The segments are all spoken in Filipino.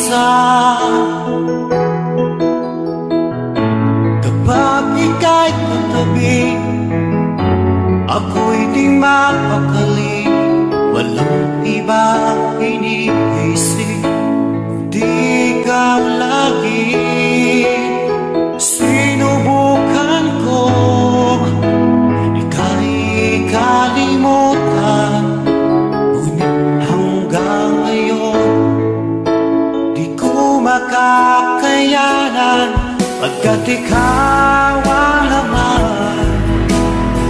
minsan kapag ika'y katabi, ako'y di mapakali. Walang ibang iniisip, di ikaw lagi. Sinubukan ko ika'y kalimutan, ngunit hanggang ngayon di ko makakayanan, pagkat ikaw ang laman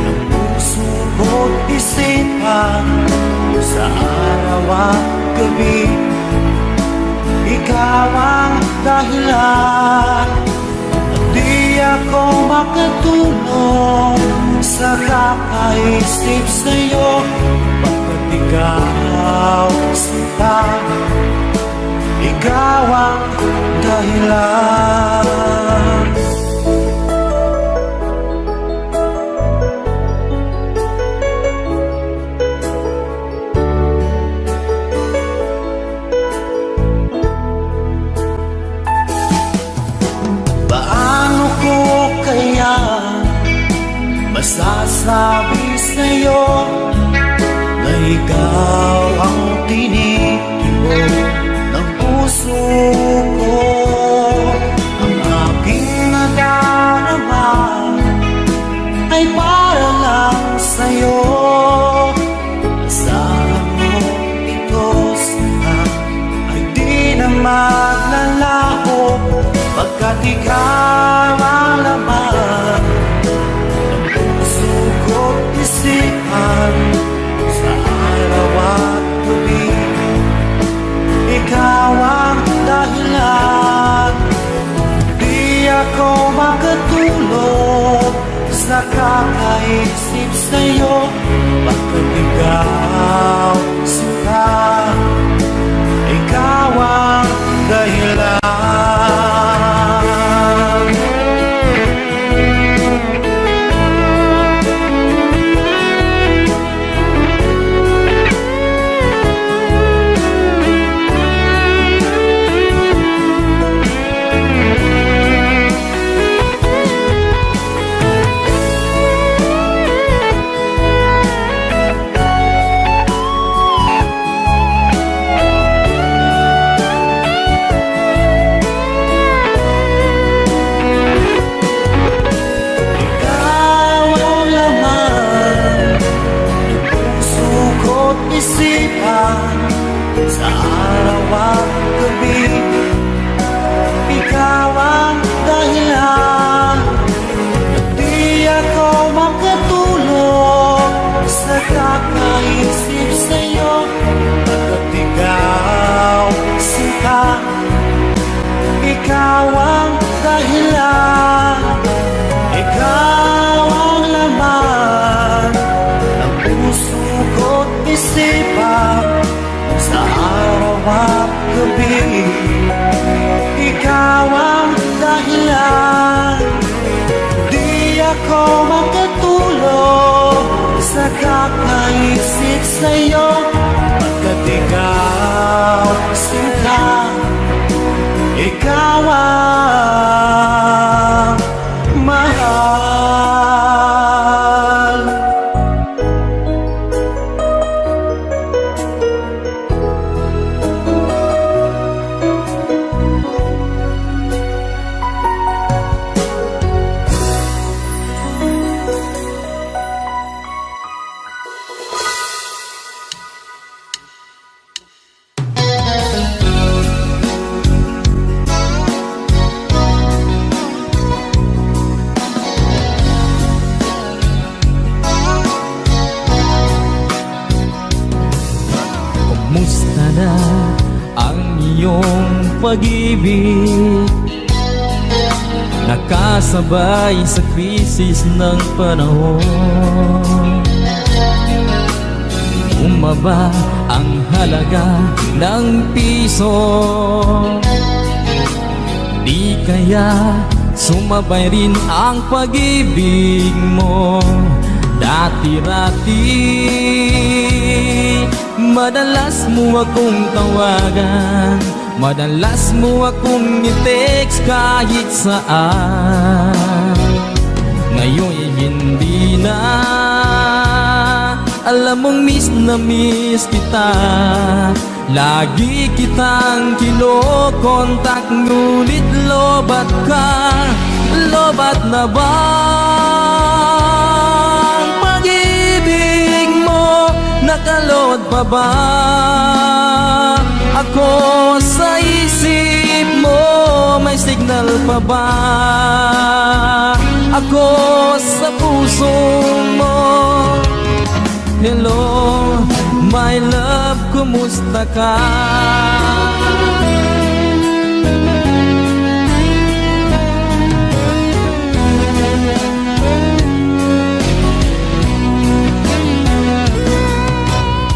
ng puso ko't isipan. Sa araw at gabi, ikaw ang dahilan. At di ako makatulog sa kakaisip sa'yo, pagkat ikaw sinta, ikaw ang dahilan. Masasabi sa'yo na ikaw ang tinitibok ng puso ko. Ang aking nadarama ay para lang sa'yo. Asahan mo ito sana ay di na maglalaho, pagkat ikaw ang laman sa araw at gabi. Ikaw ang dahilan. Di ako makatulog sa kakaisip sa'yo, bakit ikaw sinta, ikaw ang dahilan. Sa araw at gabi, ikaw ang dahilan. At di ako makatulog sa kakaisip sa'yo, pagkat ikaw sinta, ikaw ang dahilan. Ikaw ang laman ng puso ko't isipan. Sa araw at gabi, ikaw ang dahilan. Di ako makatulog sa kakaisip sa'yo, pagkat ikaw sinta, ikaw ang mahal. Kumusta na ang iyong pag-ibig? Nakasabay sa krisis ng panahon. Bumaba ang halaga ng piso. Di kaya sumabay rin ang pag-ibig mo dati-dati. Madalas mo akong tawagan Madalas mo akong i-text kahit saan. Ngayon'y hindi na. Alam mong miss na miss kita. Lagi kitang kinokontak, ngunit lobat ka. Lobat na ba ang pag-ibig mo? Nakalod pa ba ako sa isip mo? May signal pa ba ako sa puso mo? Hello, my love, kumusta ka?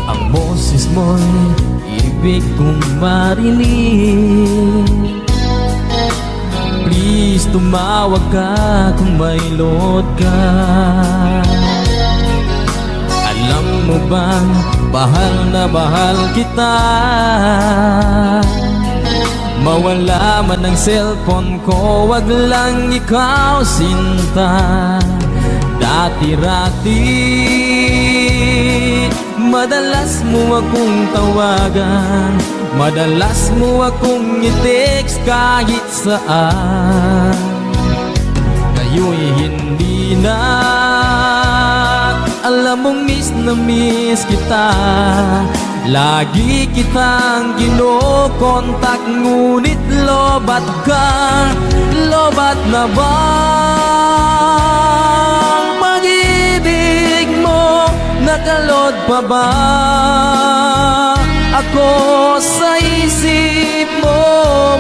Ang boses mo'y ibig kong marinig. Please, tumawag ka kung may load ka. Alam mo bang bahal na bahal kita? Mawala man ang cellphone ko, wag lang ikaw sinta. Dati-rati madalas mo akong tawagan, madalas mo akong i-text kahit saan. Ngayon'y hindi na. Alam mong miss na miss kita. Lagi kitang kinokontak, ngunit lobat ka. Lobat na ba ang pag-ibig mo? Nakalod pa ba ako sa isip mo?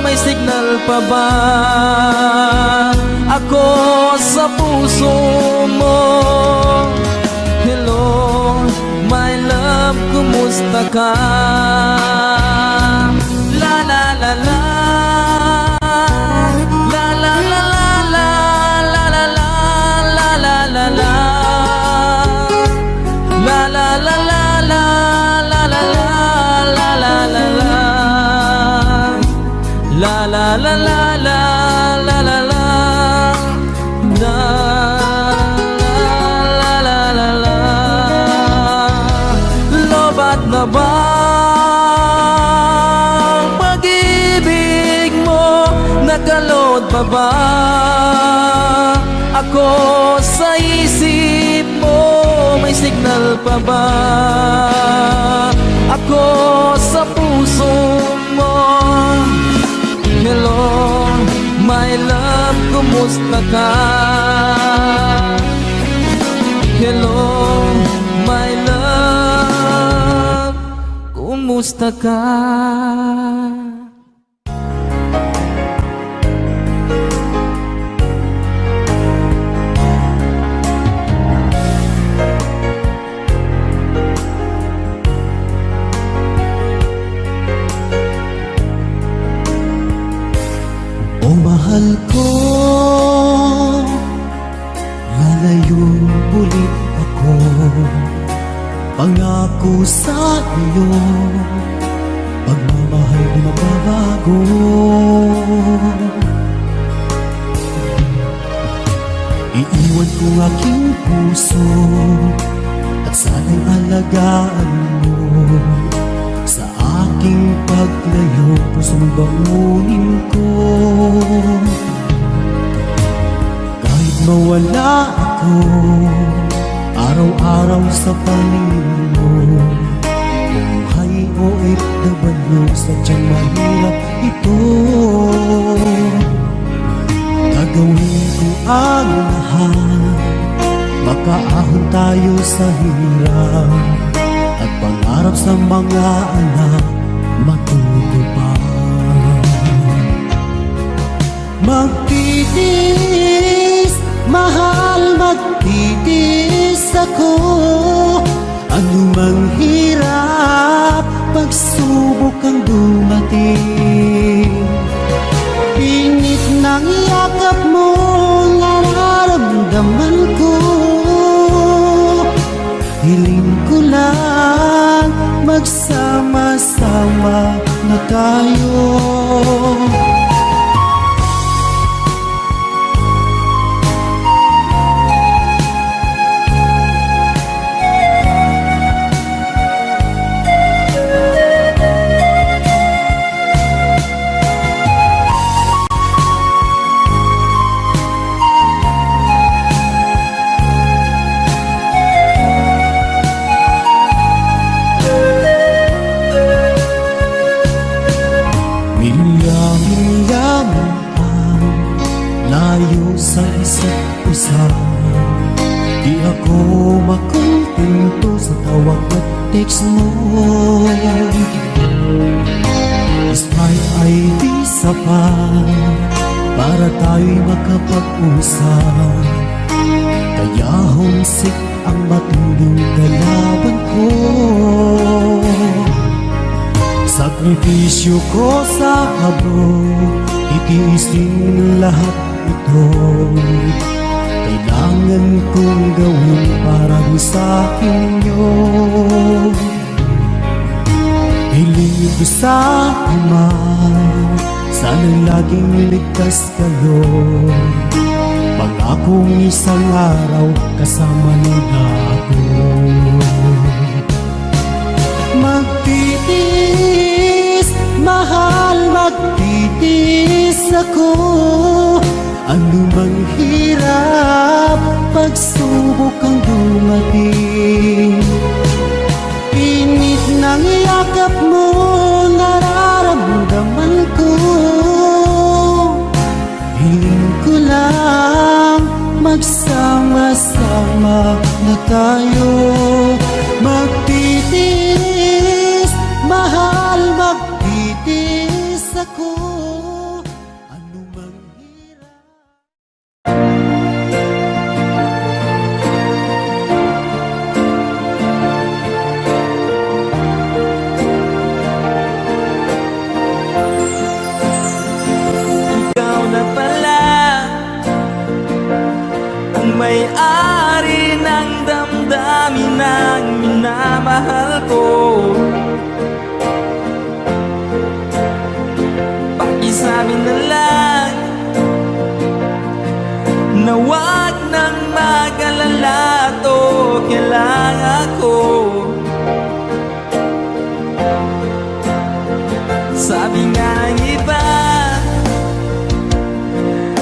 May signal pa ba ako sa puso mo? Hello, my love, kumusta ka? La la la la, la la la la, la la la la, la la la, la la la la, la la la, la la la la, la la la la, la la la. Lobat na ba ang pag-ibig mo? Nakalod pa ba ako sa isip mo? May signal pa ba ako sa puso mo? Hello, my love, kumusta ka? Hello, my love, kumusta ka? O mahal ko, lalayong ulit ako. Pangako sa iyo, pagmamahal di mababago. Iiwan ko aking puso at sana'y alagaan mo. Sa aking paglayo, pusong bangunin ko. Kahit mawala ako, araw-araw sa paningin mo. Buhay o OFW, sadyang mahirap ito. Gagawin ko ang lahat, makaahon tayo sa hirap, at pangarap sa mga anak matutupad. Magtitiis, mahal, magtitiis ako. Anumang hirap, pagsubok ang dumating. Pingit ng yakap mo, nararamdaman ko. Hiling ko lang, magsama-sama na tayo. Milya-milya mo ang layo sa isa't isa. Di ako makontento sa tawag at text mo. Smile ay di sapat para tayo'y makapag-usap. Kaya homesick ang matinding kalaban ko. Sakripisyo ko sa abroad, itiisin lahat ito. Kailangan kong gawin para sa inyo. Hiling ko sa Ama, sana'y laging ligtas kayo. Pangakong isang araw kasama nila ako. Magtitiis, mahal, magtitiis ako. Ano mang hirap, pagsubok ang dumating. Init ng yakap mo, nararamdaman ko. Hiling ko lang, magsama-sama na tayo. Magtitiis, mahal, magtitiis ako. Ano mang hirap. Ikaw na pala ang may-ari ng damdamin ng minamahal ko. Pakisabi na lang na wag nang mag-alala to, kailangan ko. Sabi nga ng iba,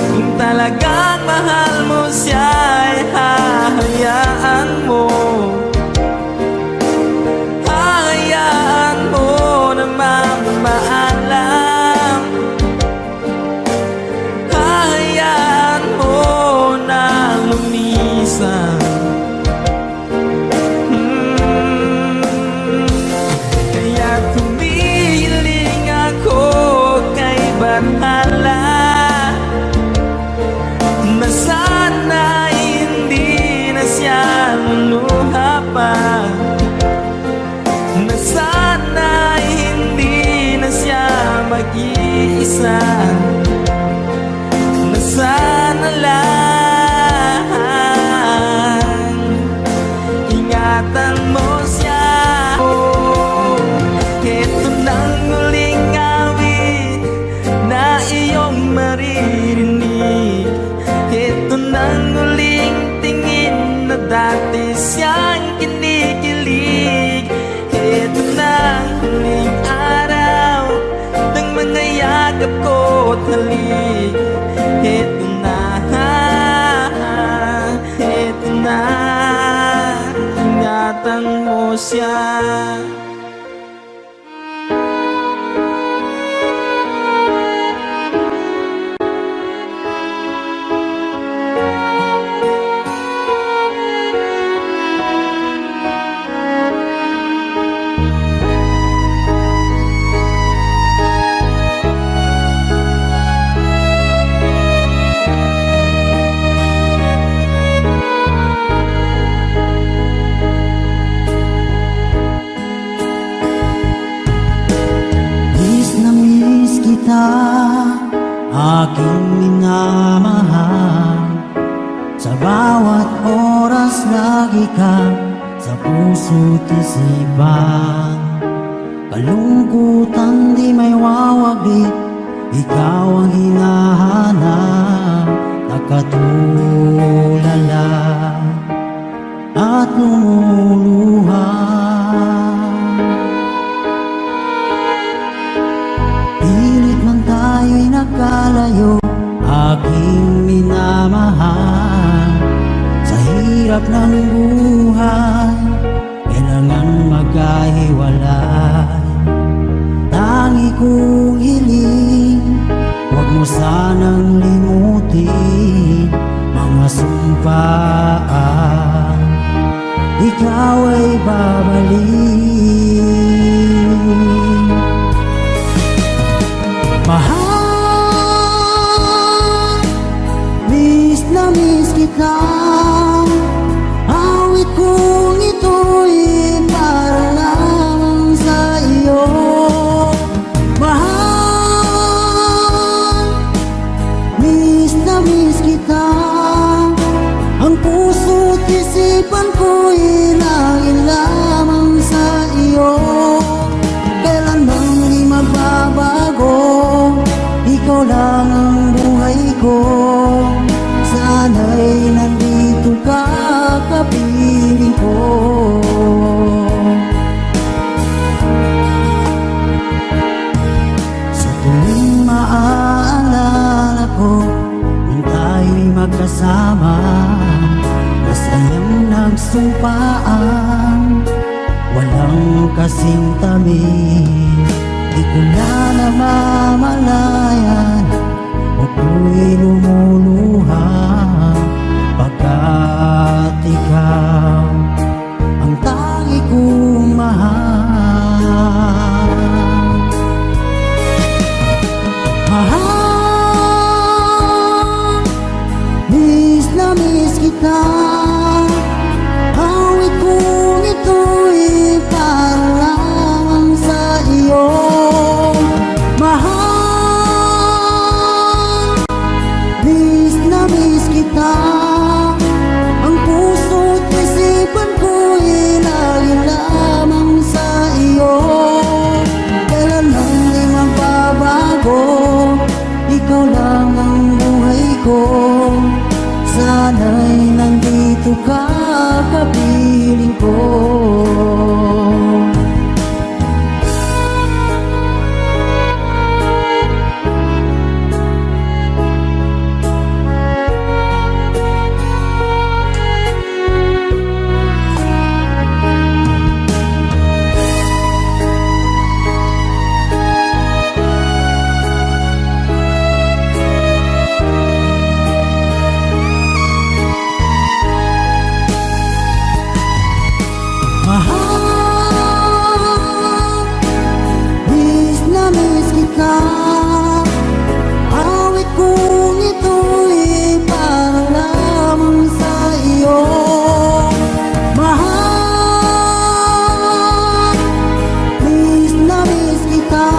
kung talagang mahal mo siya ay hahayaan mo. Hahayaan mo na mamaalam. Hahayaan mo na lumisan. Kaya tumiling ako kay Bathala na sana hindi na siya luluha pa, na sana hindi na siya mag-iisa, na sana lang ingatan mo siya. Ito nang muling awit na iyong maririnig. Ito nang uling tingin na dati siyang kinikilig. Ito nang uling araw ng mga yakap ko't halik. Ito na, ingatan mo siya. Aking minamahal, sa bawat oras lagi ka sa puso't isipan. Kalungkutan di may ikaw ang hinahanap, nakatulala at lumuluha. Pilit man tayo'y nagkalayo, aking minamahal. Sa hirap ng buhay, kailangan magkahiwalay. Tangi kong hiling, huwag mo sanang limutin mga sumpaan, ikaw ay babalik. Mahal, miss na miss kita. Awit kong ito'y para lamang sa iyo. Mahal, miss na miss kita. Ang puso't isipan ko'y laging lamang sa iyo. Kailanman di magbabago, ikaw lang ang buhay ko. Sana'y nandito ka, kapiling ko. Sa tuwing maaalala ko nung tayo'y magkasama, masayang nagsumpaan, walang kasing tamis. Di ko na namamalayan, ako'y lumuluha, pagkat ikaw ang tangi kong mahal. Mahal, miss na miss kita. Awit kong ito'y para lamang sa iyo. Mahal, miss na miss kita. Ang puso't isipan ko'y laging lamang sa iyo. Kailanman di magbabago, ikaw lang ang buhay ko. Sana'y nandito ka, kapiling ko. Awit kong ito'y para lamang sa iyo. Mahal, miss na miss kita.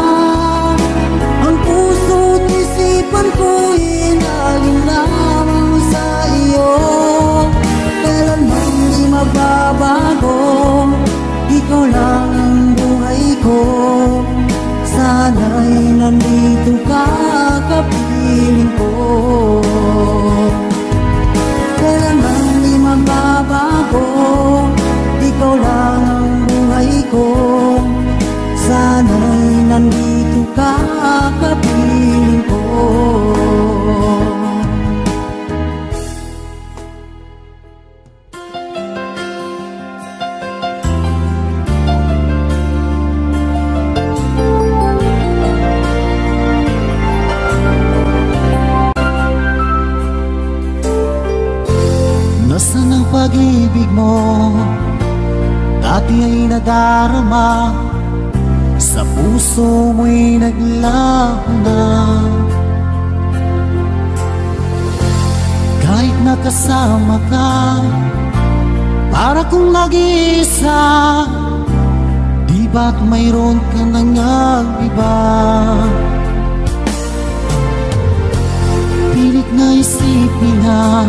Ang puso't isipan ko'y laging lamang sa iyo. Kailanman di magbabago, ikaw lang ang buhay ko. Sana'y nandito ka, kapiling ko. Kailanman di magbabago, ikaw lang ang buhay ko. Sana'y nandito ka, kapiling ko. Nasaan ang pag-ibig mo? Dati ay nadarama, sa puso mo'y naglaho na. Kahit nakasama ka, para kong nag-iisa. Di ba't mayroon ka nang iba? Pilit na isipin na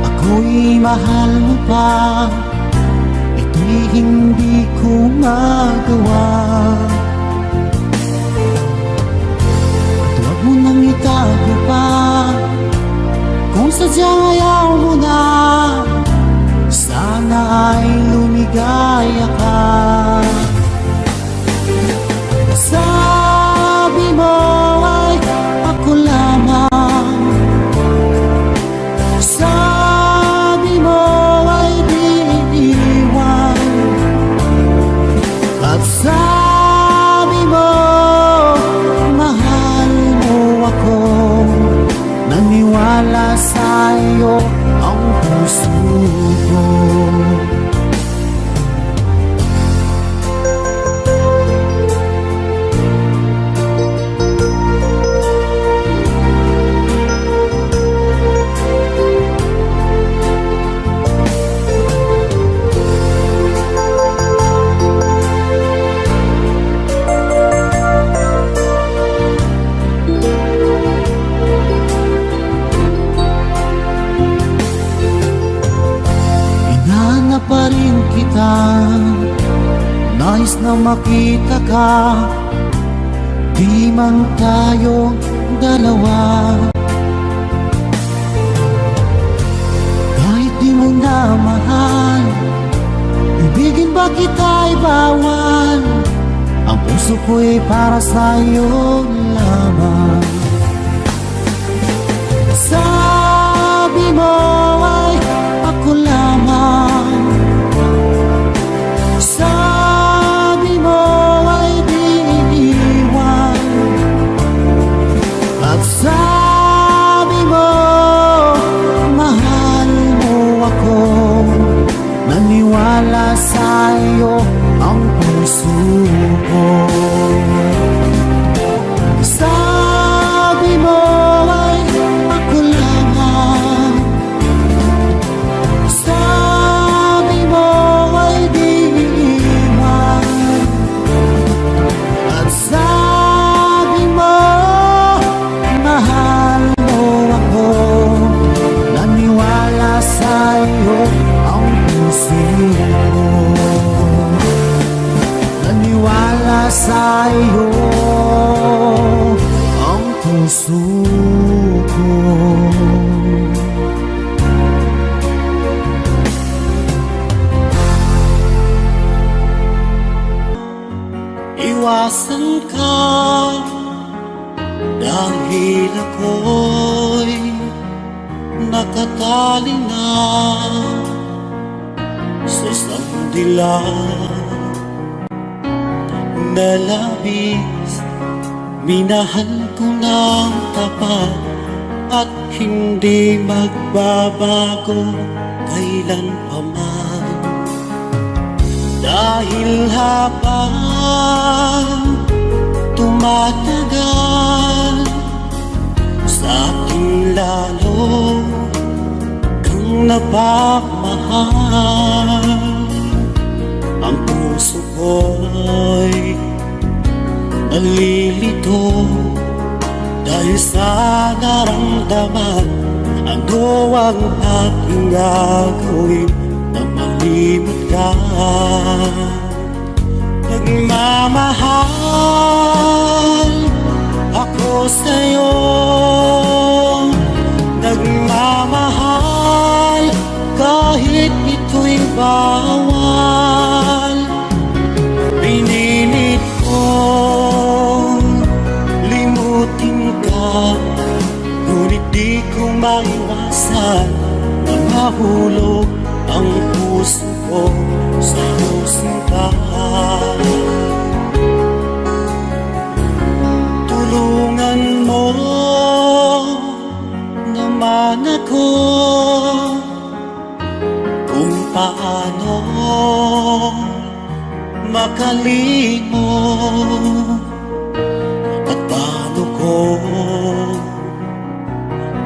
ako'y mahal mo pa. Ito'y hindi ko magawa. nais na makita ka, di man tayo dalawa. Kahit di mo na mahal, ibigin ba kita'y bawal? Ang puso ko'y para sa'yo lamang. Sabi mo ay ako lamang, sabi mo ay di iniwan, at sabi mo mahal mo ako. Naniwala sa'yo ang puso ko. Sabi mo ay ako lamang, sabi mo ay di iiwan, at sabi mo mahal mo ako. Naniwala sa'yo ang puso ko. Naniwala sa'yo ang puso ko. Iwasan ka dahil ako'y nakatali na sa isang dilag na labis. Minahal ko ng tapat at hindi magbabago kailanpaman. Dahil habang tumatagal, sa akin lalo kang napamahal. Ang puso ko'y nalilito dahil sa naramdaman. Ano ang aking gagawin na malimot ka? Nagmamahal ako sa'yo, nagmamahal kahit ito'y bawal. Pinilit kong limutin ka, ngunit di ko maiwasan na mahulog ang puso ko sa iyong sinta. Tulungan mo naman ako kung paano makalimot at paano ko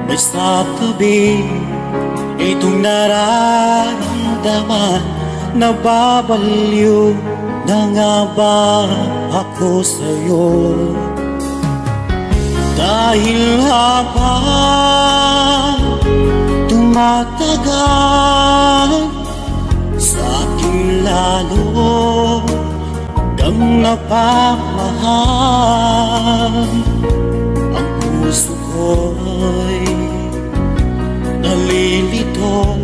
may sa tabi itong nararamdaman. Nababaliw na nga ba ako sa'yo? Dahil habang tumatagal, sa akin lalo kang napamahal. Ang puso ko'y nalilito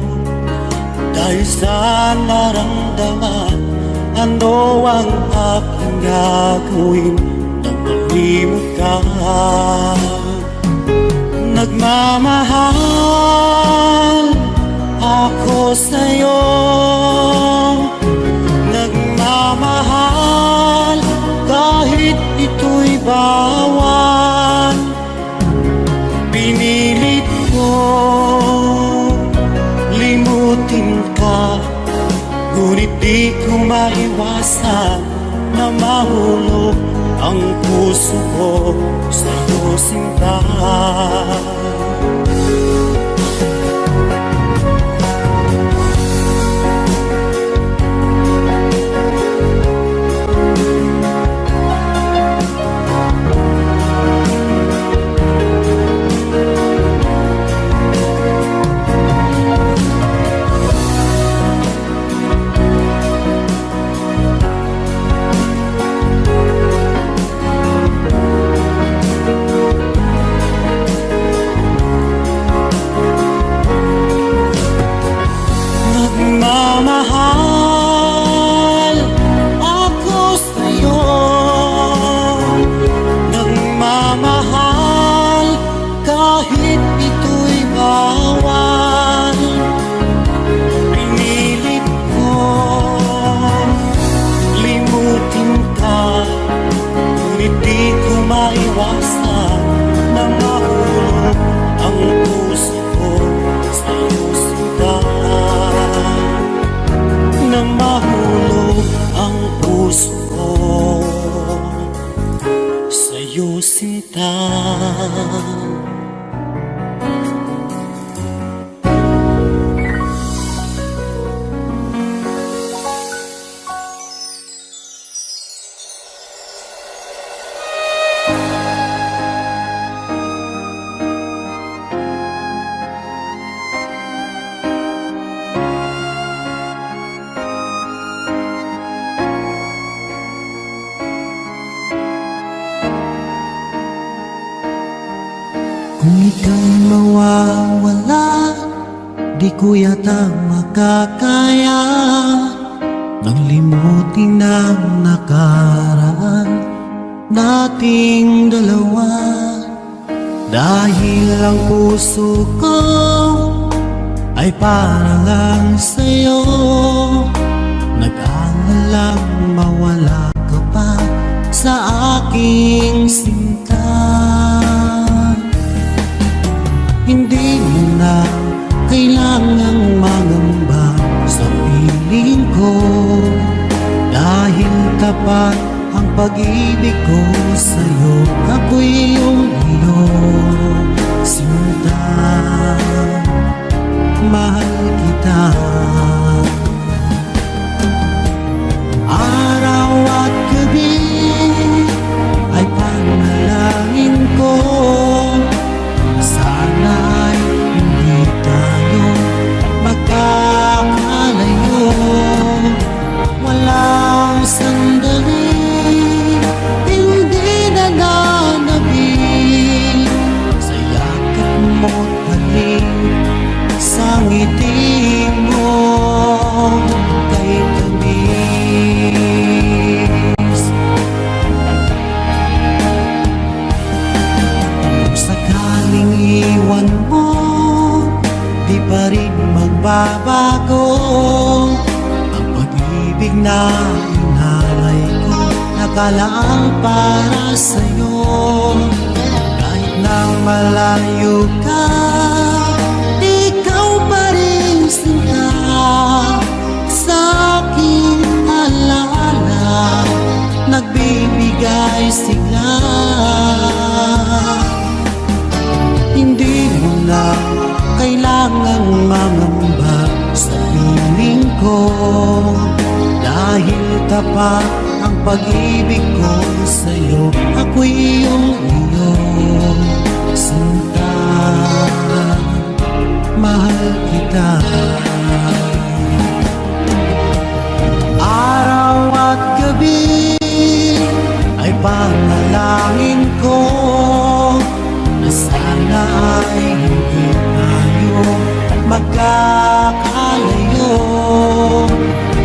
dahil sa naramdaman. Ano ang aking gagawin nang malimot ka? Nagmamahal ako sa'yo, nagmamahal kahit ito'y bawal. Pinilit ko limutin ka, ngunit di ko maiwasan na mahulog ang puso ko sa iyong sinta. sinta. Kung ika'y mawawala, di ko yata makakaya nang limutin ang nakaraan nating dalawa. Dahil ang puso ko ay para lang sa'yo, nag-aalalang mawala ka pa sa aking sinta. Hindi mo na kailangang mangamba sa piling ko, dahil tapat ang pag-ibig ko sa'yo. Ako'y iyong iyong sinta, mahal kita. Araw at gabi ay panalangin ko, sana ay hindi tayo magkakalayo. Walang sandali, hindi na nananabik sa yakap mo't halik, sa ngiti mo kay tamis. Kung sakaling iwan mo, di pa rin magbabago ang pag-ibig na inalay ko, nakalaang para sa'yo. Kahit na malayo ka, ikaw pa rin sinta sa aking alaala, nagbibigay sigla. Hindi mo na kailangang mangamba sa piling ko, dahil tapat ang pag-ibig ko sa'yo. Ako'y iyong sinta, mahal kita. Araw at gabi ay panalangin ko na sana ay hindi tayo magkakalayo.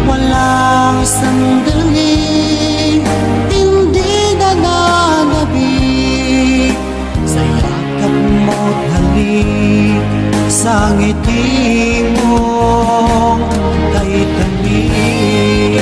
Walang sandali, hindi na nananabik sa yakap mo't halik, sa ngiti mo kay tamis.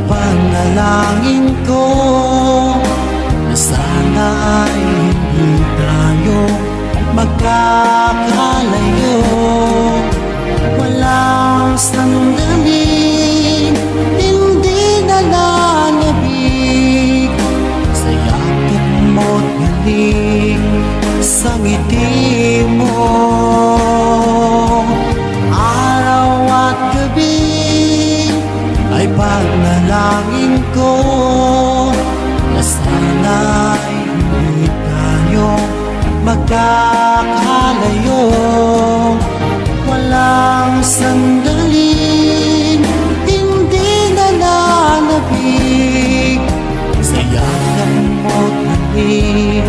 Panalangin ko na sana ay hindi tayo magkakalayo. Walang sandali, hindi na nananabik sa yakap mo't halik, sa ngiti mo. Araw at gabi ay panalangin ko na sana ay hindi tayo magkakalayo. Walang sandali, hindi na nananabik sa yakap mo't halik,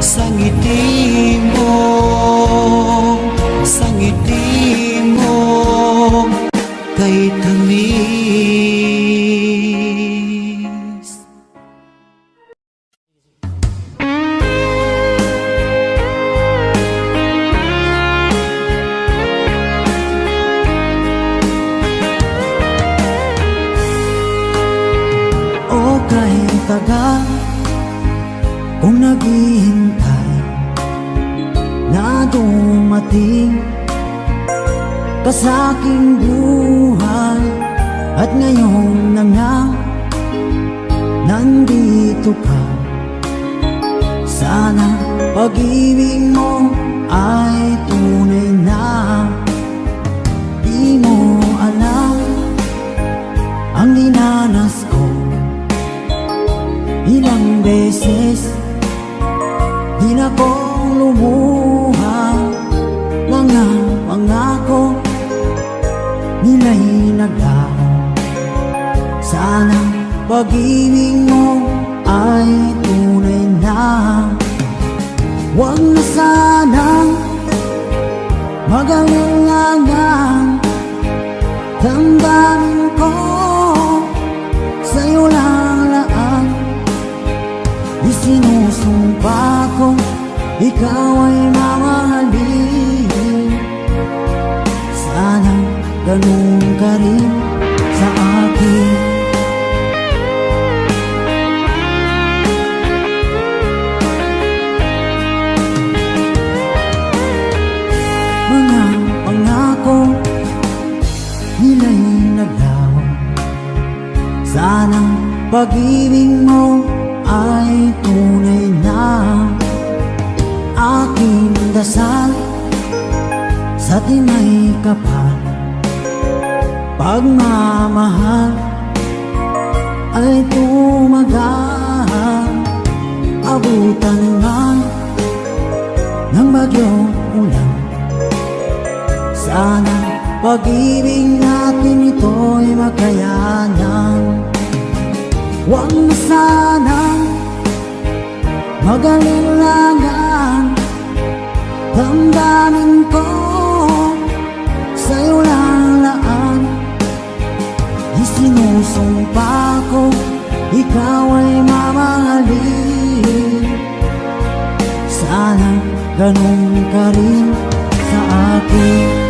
sa ngiti mo, sa ngiti mo kay tamis. tagal kung naghihintay na dumating ka sa aking buhay. At ngayon na nga nandito ka. Sana pag-ibig mo ay tunay na. Di mo alam ang dinanas ko. Ilang beses di na ko lumuha. Mga pangako nila'y naglaho. Sana pag-ibig mo ay tunay na. Huwag na sanang mag-alinlangan. Damdamin ko sa'yo lang laan. Isinusumpa ko ikaw ay mamahalin. Sana ganun ka rin sa akin. Mga pangako nila'y naglaho. Sana pag-ibig mo ay tunay na. Aking dasal sa timay kapal, pagmamahal ay tumagal. Abutan man ng bagyong ulan. Sana pag-ibig natin ito'y makayanan. Huwag na sanang mag-alinlangan. Damdamin ko sa'yo lang laan. Isinusumpa ko ikaw ay mamahalin. Sana ganun ka rin sa akin.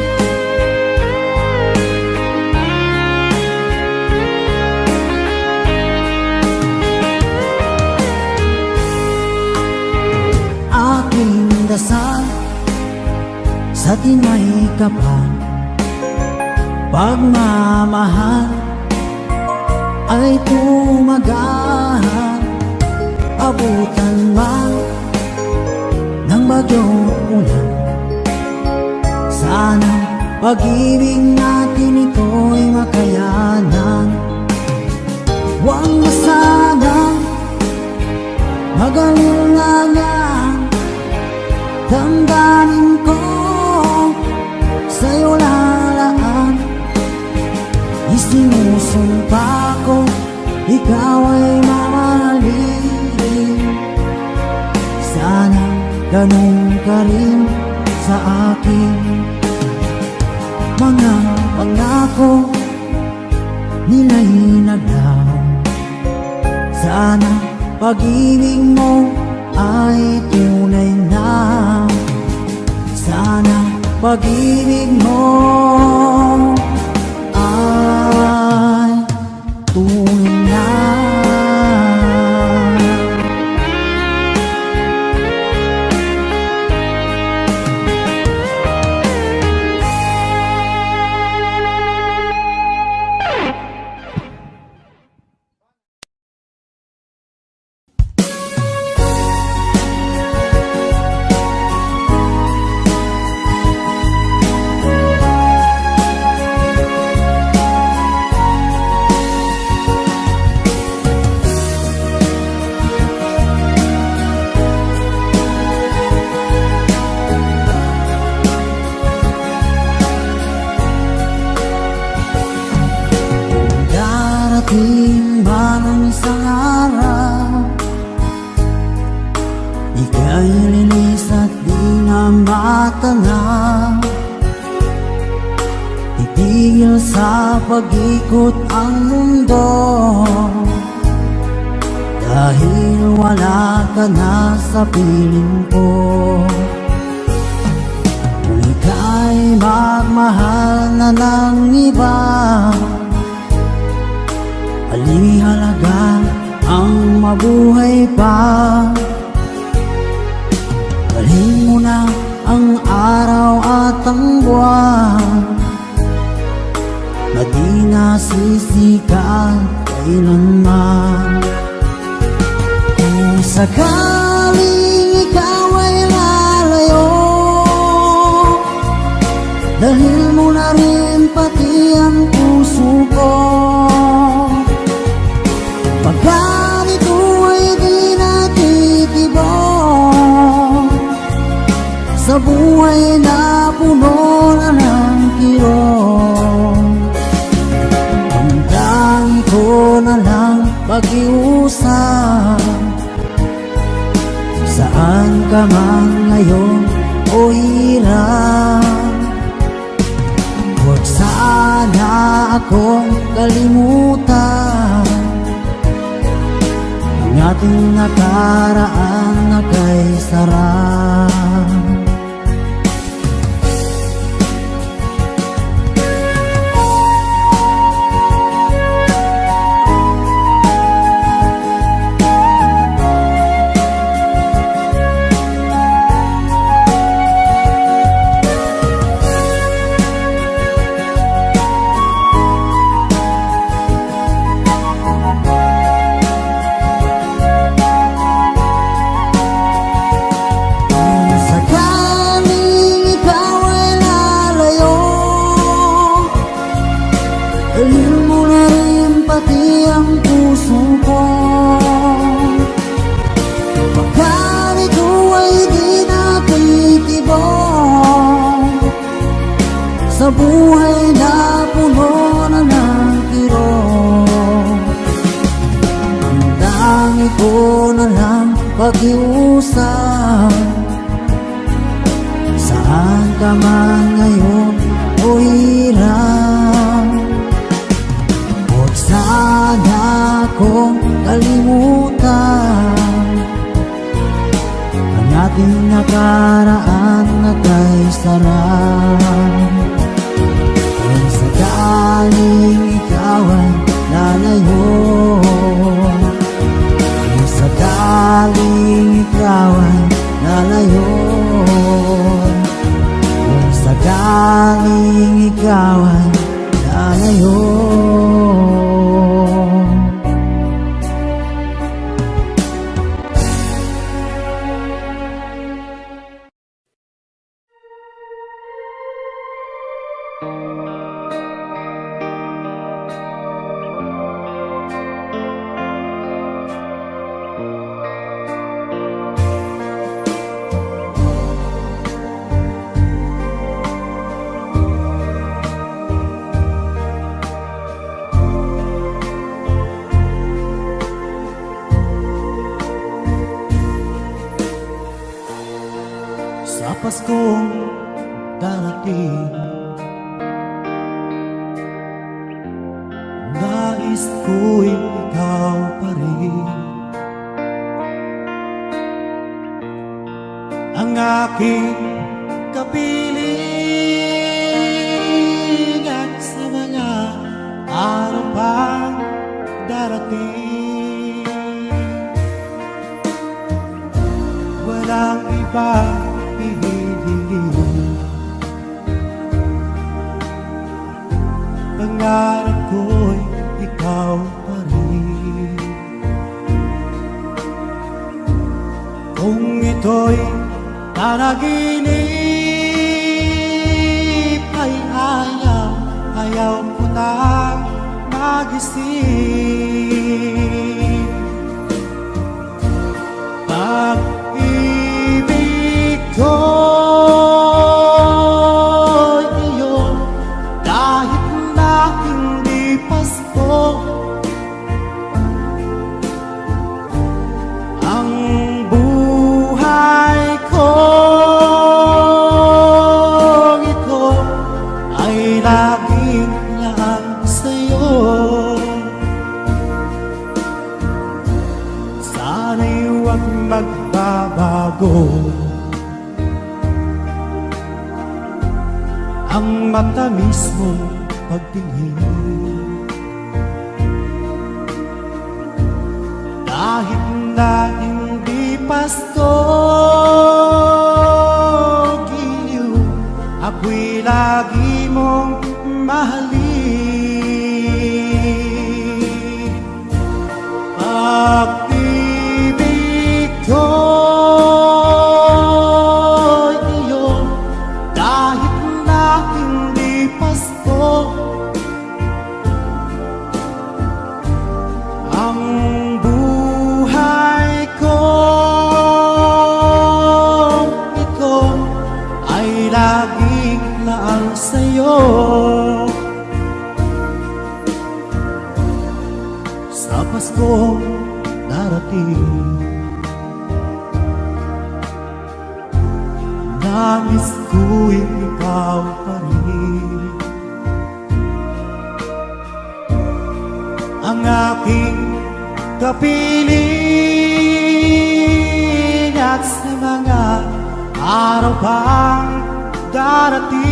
Aking dasal sa timay kapal, pagmamahal ay tumagal. Abutan man ng bagyong ulan. Sana pag-ibig natin ito'y makayanan. Huwag na sanang mag-alinlangan. Damdamin ko sa'yo lalaan. Isinusumpa ko ikaw ay mamahalin. Sana ganun ka rin sa akin. Mga pangako nila'y naglaho. Sana pag-ibig mo ay tunay na. Sana pag-ibig mo ay tunay na. Darating man ang isang araw, ika'y lilis at di na matanaw. Titigil sa pag-ikot ang mundo, dahil wala ka na sa piling ko. Kung ika'y magmahal na ng iba, alihalaga ang mabuhay pa. Dalhin mo na ang araw at ang buwan na di nasisikat kailanman. Kung sakaling ikaw ay lalayo, dahil mo na rin pati ang puso ko. Pagkat ito ay di natitibok sa buhay na puno na ng kirot, hanggang ko na lang pag-iusap. Saan ka man ngayon o hirap, huwag sana akong kalimutan ang ating nakaraan na kay sarap. Dalhin mo na rin pati ang puso ko. Pagkat ito ay di natitibok sa buhay na puno na ng kirot, hanggang ito na lang pag-iusap. Saan ka man ngayon o hirap, huwag sana akong kalimutan ang ating nakaraan na kay sarap. Kung sakaling ikaw ay lalayo, kung sakaling ikaw ay lalayo, kung sakaling ikaw ay lalayo. Sa Paskong darating, nais ko'y ikaw pa rin ang aking kapiling, at sa mga araw pang darating, walang iba hihililing. Pangarap ko'y ikaw pa rin. Kung ito'y panaginip ay ayaw ko nang magising. Pag-ibig ko'y iyo, kahit na hindi Pasko, ang buhay ko ito ay laging lang sa'yo. Sana'y huwag magbabago ang matamis mong pagtingin. Kahit na hindi Pasko, giliw, ako'y lagi mong mahalin. Pag-ibig ko'y iyo, kahit na hindi Pasko. Ang buhay ko ito ay laging laan sa'yo. Sa Pasko darating, nais ko'y ikaw pa rin. Ang aking kapiling at sa mga araw pang darating.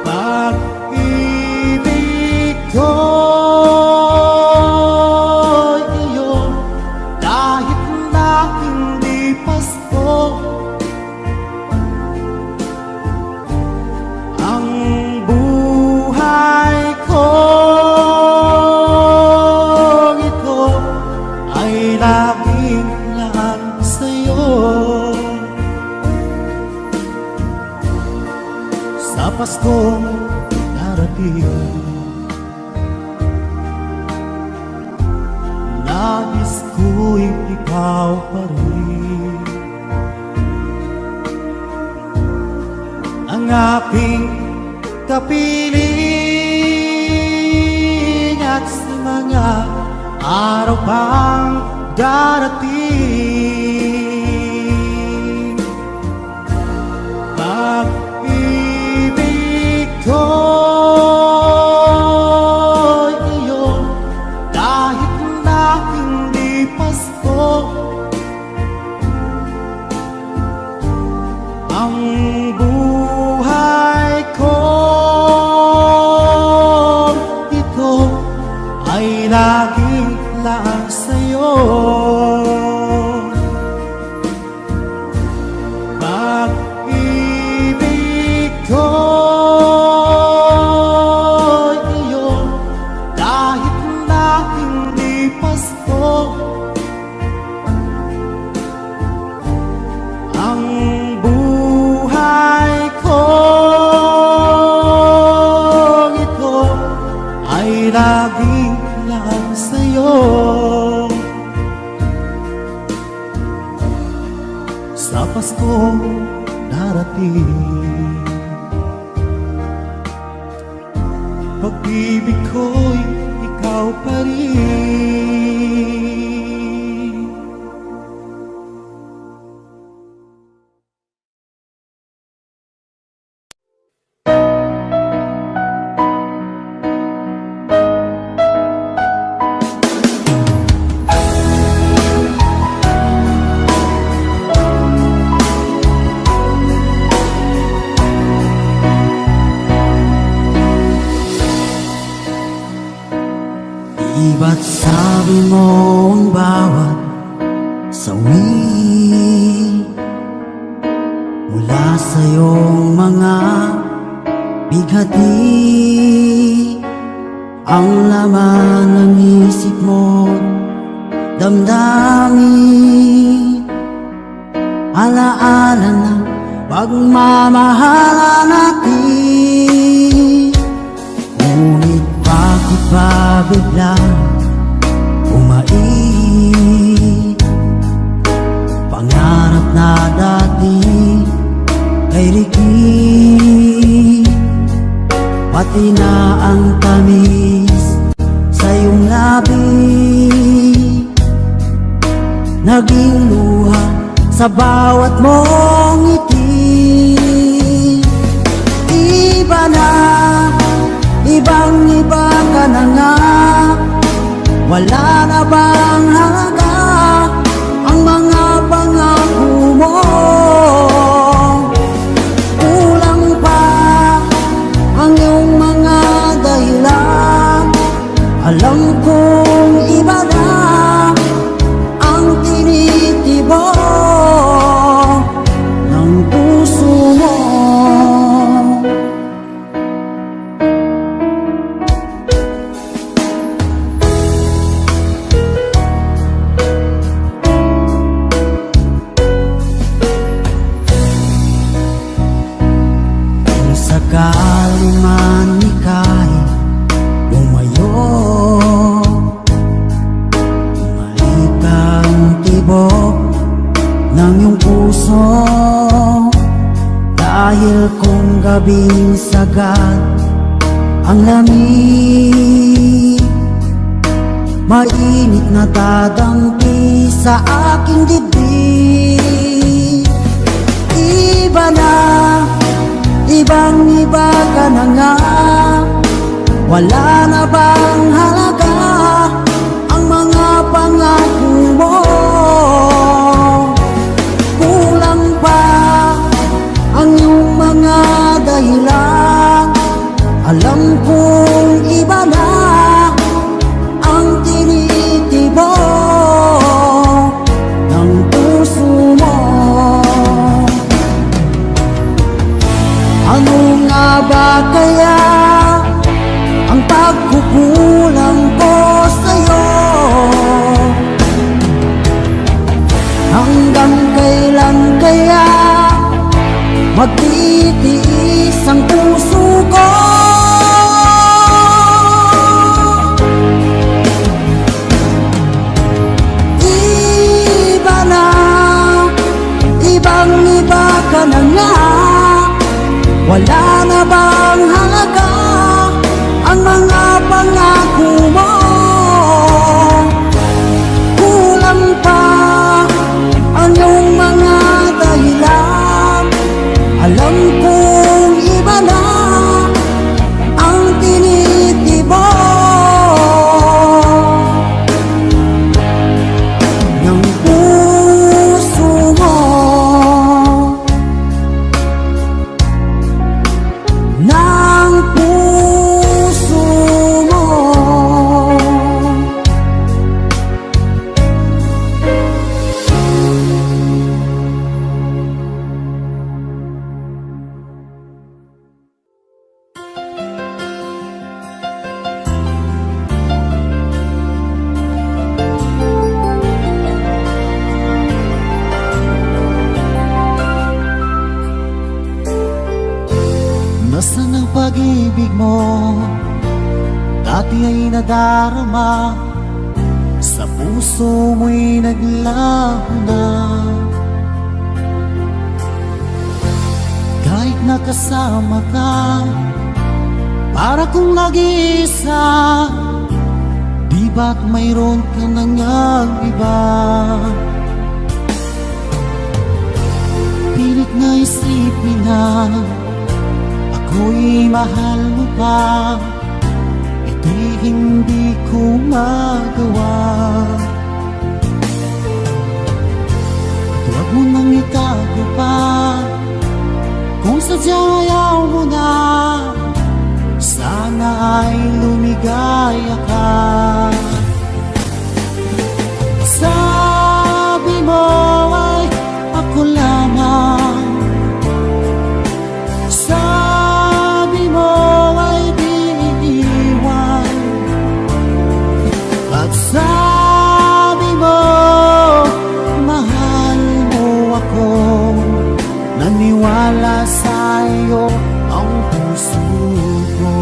Pag-ibig ko'y iyo, kahit na hindi Pasko. Ang buhay ko ito ay laging laan sa'yo. Sa Pasko darating, nais ko'y ikaw pa rin. Ang aking kapiling at sa mga araw pang darating. Pag-ibig ko'y iyo, kahit na hindi Pasko. Ang buhay ko ito ay laging laan sa'yo. Pag-ibig ko'y iyo, kahit na hindi Pasko. Ang buhay ko ito ay laging laan sa'yo. Sa Pasko darating, pag-ibig ko'y ikaw pa rin. Di ba't sabi mo ang bawat sawi mula sa iyong mga bighati, ang laman ng isip mo, damdamin, alaala ng pagmamahalan natin. Ngunit bakit ba biglang umait? Pangarap na dati kay Ricky, pati na ang tamis sa iyong labi, naging luha sa bawat mong ngiti. Iba na, ibang-iba ka na nga, wala na bang halaga ang mga pangako mo? Kulang pa ang iyong mga dahilan, alam sakali man ika'y bumayo, bumalik ang tibok ng iyong puso. Dahil kung gabing sagad ang lamig, mainit na dadampi sa aking dibdib. Iba na, ibang iba ka na nga. Wala na bang halaga ang mga pangako mo? Kulang pa ang iyong mga dahilan. Alam kong iba na ang tinitibok ng puso mo. Ano nga ba kaya ang pagkukulang ko sa'yo? Hanggang kailan kaya magtitiis ang puso ko? Iba na, ibang iba ka na nga. Wala na bang halaga ang mga pangako mo? Kulang pa ang iyong mga dahilan. Alam kong iba na ang tinitibok ng puso mo. Ng puso mo. Nasaan ang pag-ibig mo? Dati ay nadarama, sa puso mo'y naglaho na. Kahit nakasama ka, para kong nag-iisa. Di ba't mayroon ka nang iba? Pilit na isipin na ako'y mahal mo pa, ito'y hindi ko magawa. At huwag mo nang itago pa, kung sadyang ayaw mo na, sana ay lumigaya ka. Sabi mo ay ako lamang, sabi mo ay di iiwan, at sabi mo mahal mo ako. Naniwala sa iyo ang puso ko.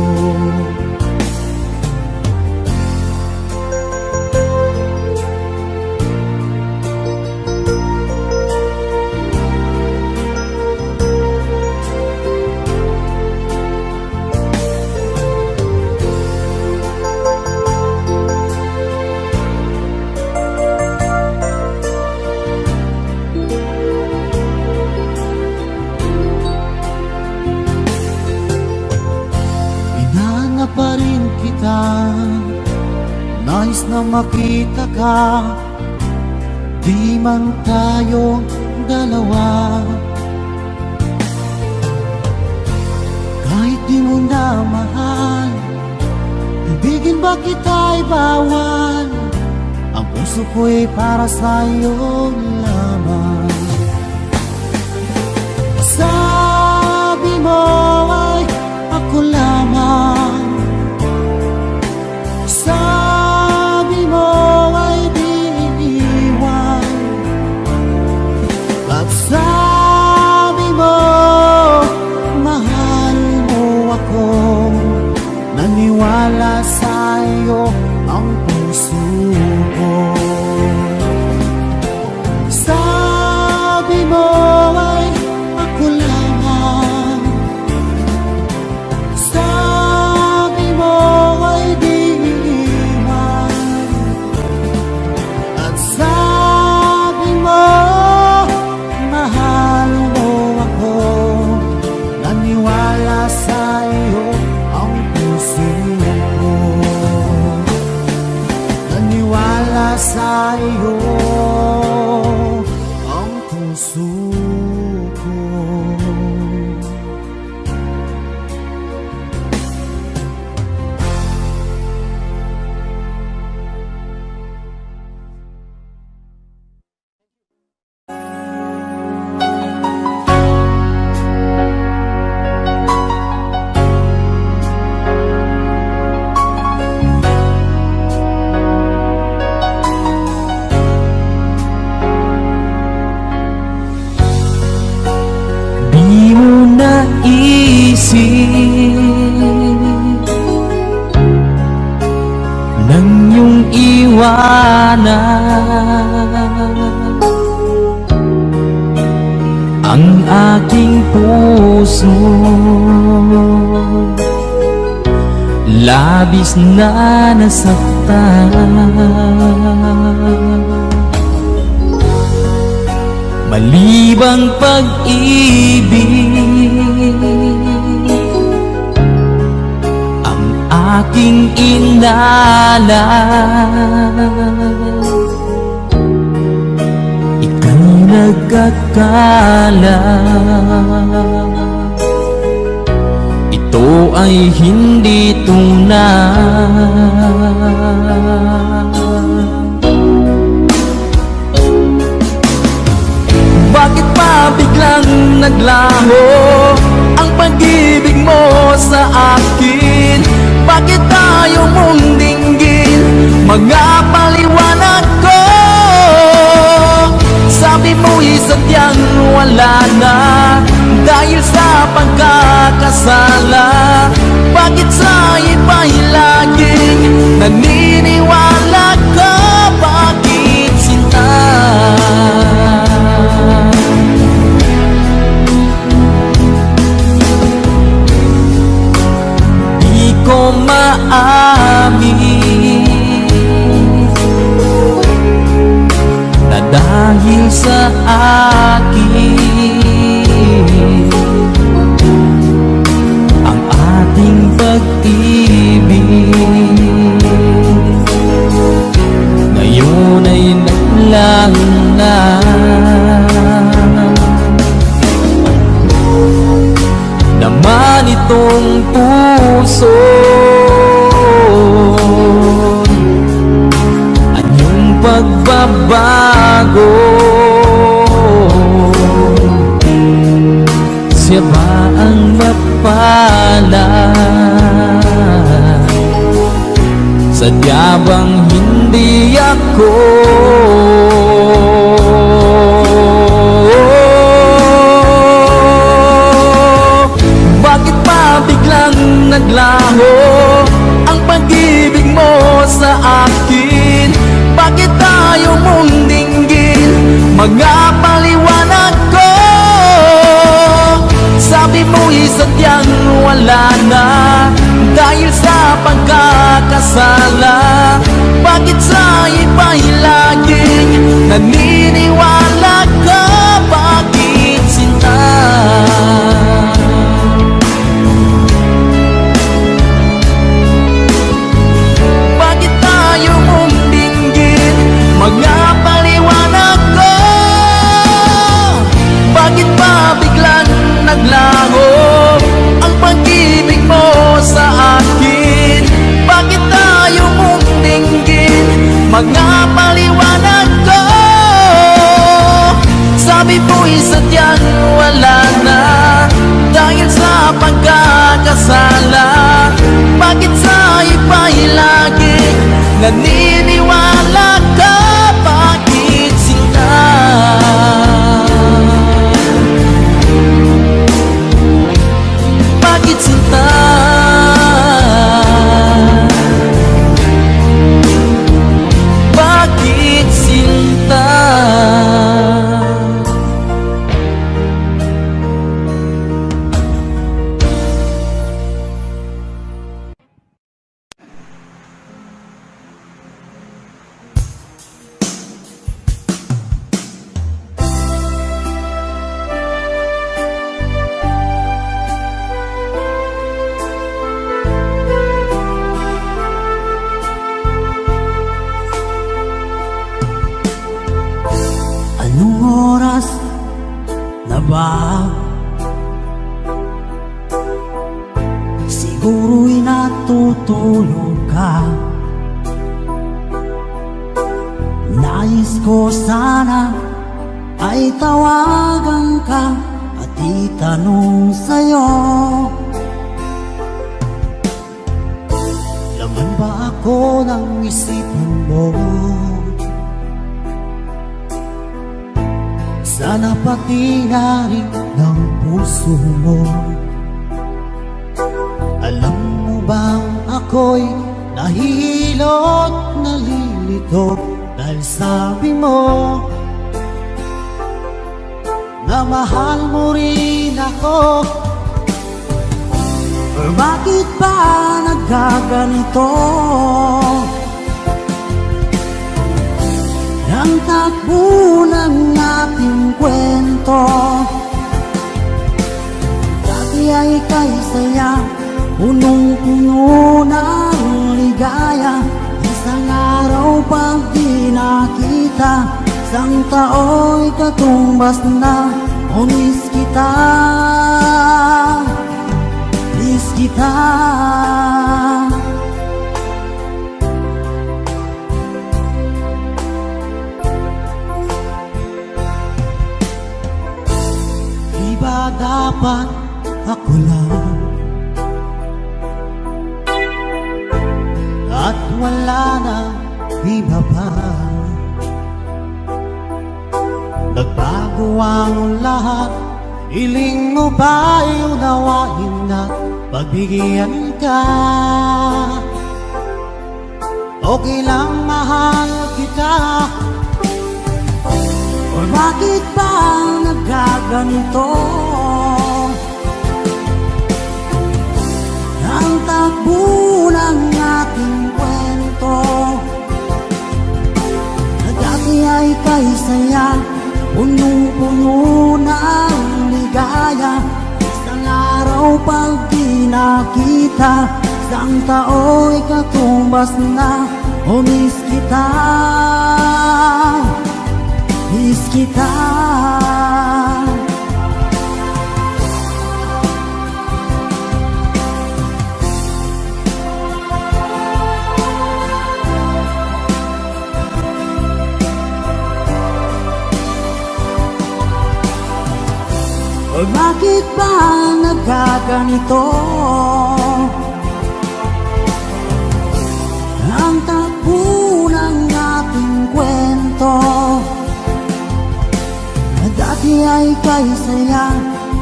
Pa rin kita, nais na makita ka, di man tayo dalawa. Kahit di mo na mahal, ibigin ba kita'y bawal? Ang puso ko'y para sa'yo lamang. Sabi mo ay ako lamang, sabi mo ay di iiwan, at sabi mo mahal mo sa iyo ang puso ko. Di mo naisip nang iyong iwanan ang aking puso, labis na nasaktan. Malibang pag-ibig ang aking inalan, ika'y nagkakala. Ito ay hindi tunay. Bakit pa biglang naglaho ang pag-ibig mo sa akin? Bakit tayo mong dinggin mga paliwanag ko? Sabi mo'y sadyang wala na dahil sa pagkakasala. Bakit sa iba'y laging naniniwala ka? Bakit sinta? Di ko maamin na dahil sa akin ang ating pag-ibig ngayon ay naglaho na. Naman itong puso anyong pagbabago, siya ba ang mapala? Sadya bang hindi ako? Bakit pa biglang naglaho ang pag-ibig mo sa akin? Bakit tayo mong dinggin mga paliwanag ko? Sabi mo'y sadyang wala na dahil sa pagkakasala. Bakit sa iba'y laging naniniwala ka? Bakit sinta? Bakit tayo mong dinggin mga paliwanag ko? Bakit pa biglang naglaho ang pag-ibig mo sa akin? Bakit tayo mong dinggin mga paliwanag ko? Sabi mo'y sadyang wala na dahil sa pagkakasala. Bakit sa iba'y laging naniniwala ka? Bakit sinta? Bakit sinta? Bakit sinta? Siguro'y natutulog ka. Nais ko sana ay tawagan ka at itanong sa'yo, laman ba ako ng isipan mo? Sana pati na rin ng puso mo. Alam mo bang ako'y nahihilot, nalilito dahil sabi mo na mahal mo rin ako. Or bakit ba nagkaganito? Ang takbo ng ating kwento, dati ay kay saya, punong-puno ng ligaya. Isang araw pag di nakita, isang tao'y katumbas na. O miss kita, miss kita. Di ba dapat ako lang at wala na iba pa? Nagbago ang lahat, hiling mo ba'y unawain at pagbigyan ka? Okay lang mahal kita. Or bakit ba nagkaganito? Ang takbo ng ating kwento, na dati ay kay saya, punong-puno ng ligaya. Isang araw pag di nakita, isang tao'y katumbas na. O miss kita, miss kita. O bakit ba nagkaganito? Ang takbo ng ating kwento, na dati ay kay saya,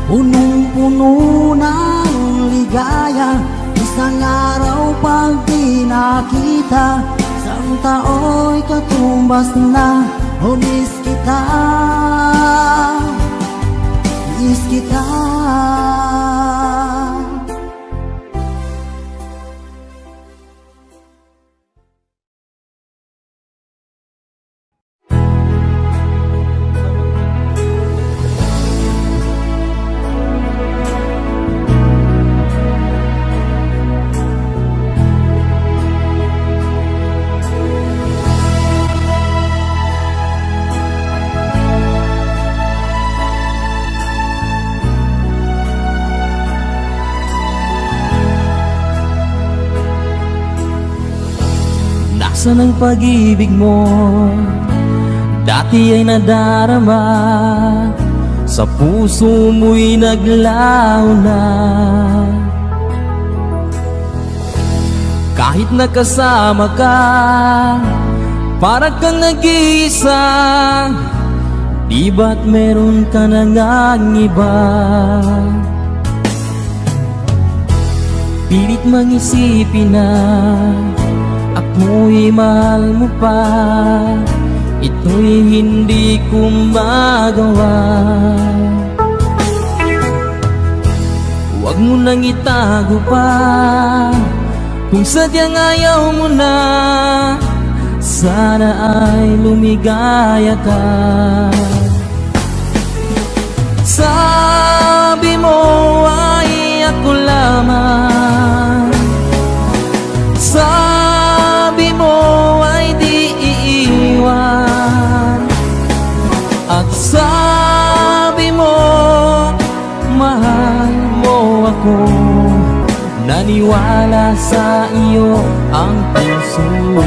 punong-puno ng ligaya. Isang araw pag di nakita, isang tao'y katumbas na. O miss kita, miss kita. Nasaan ang pag-ibig mo? Dati ay nadarama, sa puso mo'y naglaho na. Kahit nakasama ka, parang kang nag-iisa. Di ba't meron ka na ngang iba? Pilit mang isipin na ako'y mahal mo pa, ito'y hindi ko magawa. Huwag mo nang itago pa, kung sadyang ayaw mo na, sana ay lumigaya ka. Sabi mo ay ako lamang, sabi mo ay di iiwan, at sabi mo mahal mo ako naniwala sa iyo ang puso ko.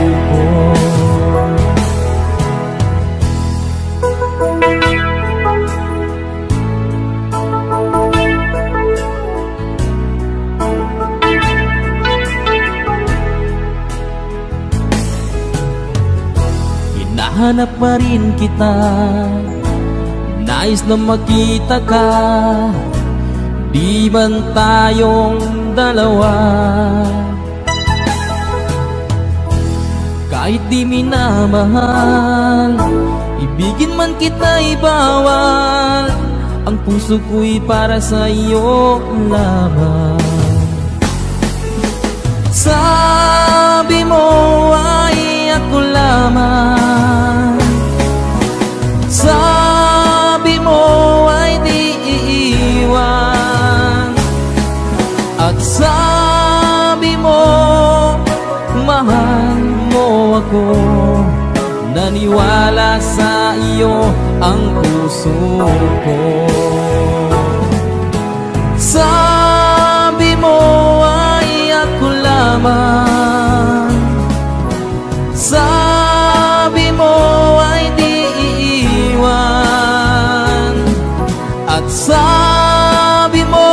Hinahanap pa rin kita, nais na makita ka, di man tayong dalawa. Kahit di minamahal, ibigin man kita'y bawal, ang puso ko'y para sa iyo lamang. Sabi mo ay ako lamang, sabi mo ay di iiwan, at sabi mo mahal mo ako, naniwala sa iyo ang puso ko. Sabi mo ay ako lamang, sabi mo ay di iiwan, at sabi mo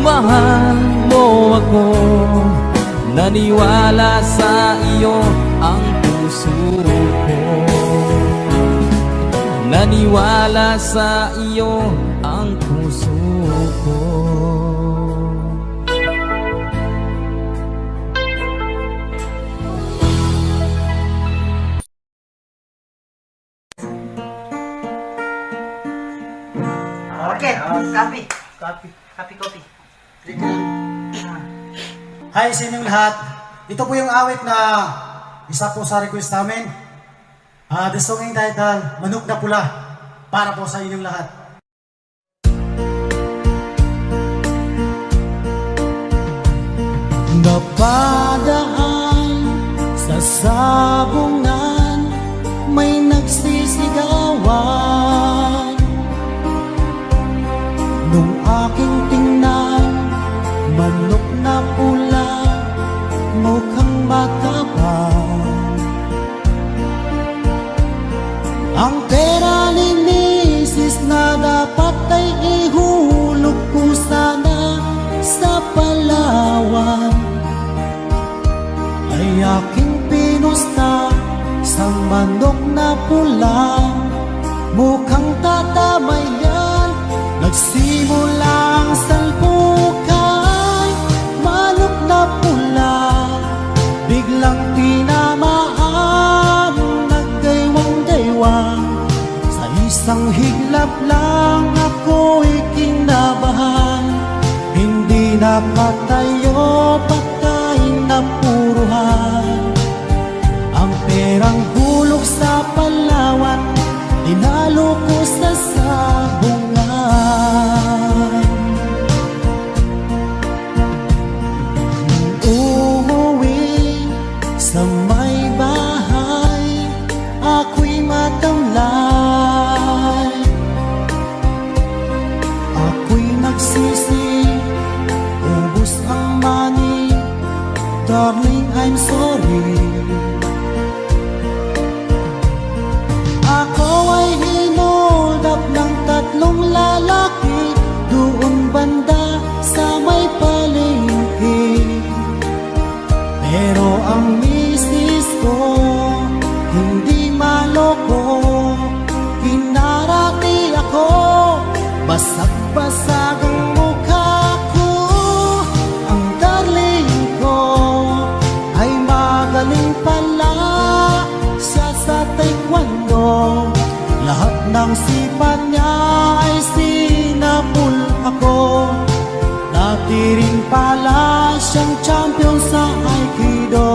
mahal mo ako, naniwala sa iyo ang puso ko, naniwala sa iyo ang puso ko. Okay, copy. Copy. Hi sa inyong lahat. Ito po yung awit na isa po sa request namin. The song yung title, Manok na Pula, para po sa inyong lahat. Napadaan sa sabungan, may nagsisigawan. Nung aking tingnan, manok na pula, mukhang matapang. Ang pera ni misis na dapat ay ihulog ko sana sa Palawan, ay aking pinusta sa manok na pula, mukhang tatamay yan. Nagsimula ang salpukan, manok na pula, biglang tinamaan, naggaywang-gaywang. Sa isang higlap lang ako'y kinabahan, hindi nakatayo, patay na puruhan. Ang perang hulog sa Palawan, dinalo ko sa sabungan. Umuwi sa may bahay, ako'y matamlay. Ako'y nagsisi, ubos ang money, darling, I'm sorry. Ako ay hinold up ng tatlong lalaki doon banda sa may palengke. Pero ang misis ko hindi maloko, kinarati ako, basag-basag ang mukha ko. Ang darling ko ay magaling pala siya sa taekwondo, lahat ng sipat niya ay sinapul ako. Dati rin pala siyang champion sa Aikido.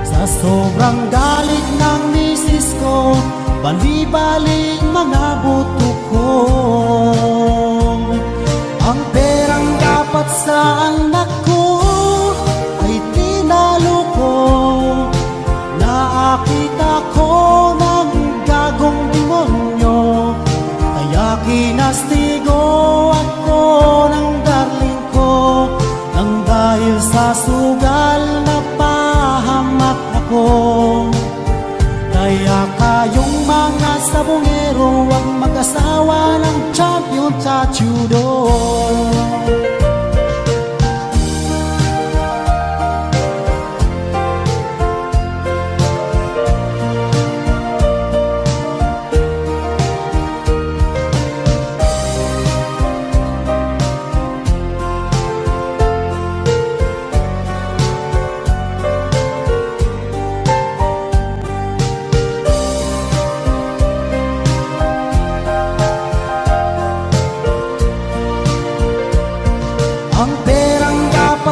Sa sobrang galit ng misis ko, bali-baling mga buto ko. Ang perang dapat sa anak ko ay tinalo ko. Nakita ko ng gagong demonyo, kaya kinastigo ako ng darling ko.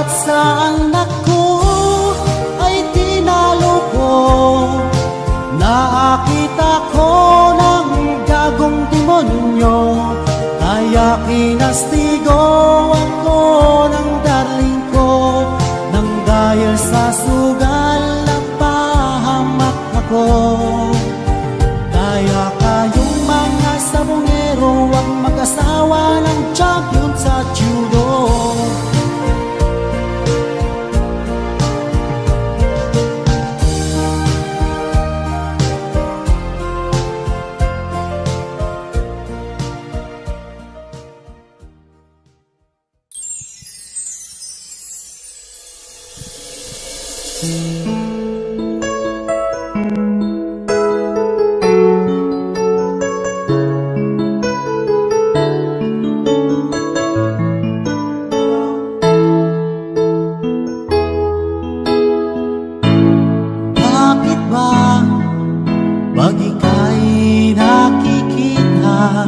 bawat saan ako ay tinalo ko. Nakita ko ng gagong demonyo, kaya kinastigo ako ng darling ko. Nang dahil sa sugal napahamak ako. Kaya kayong mga sabongero, huwag mag-asawa ng champion sa judo. Bakit ba pag ika'y nakikita,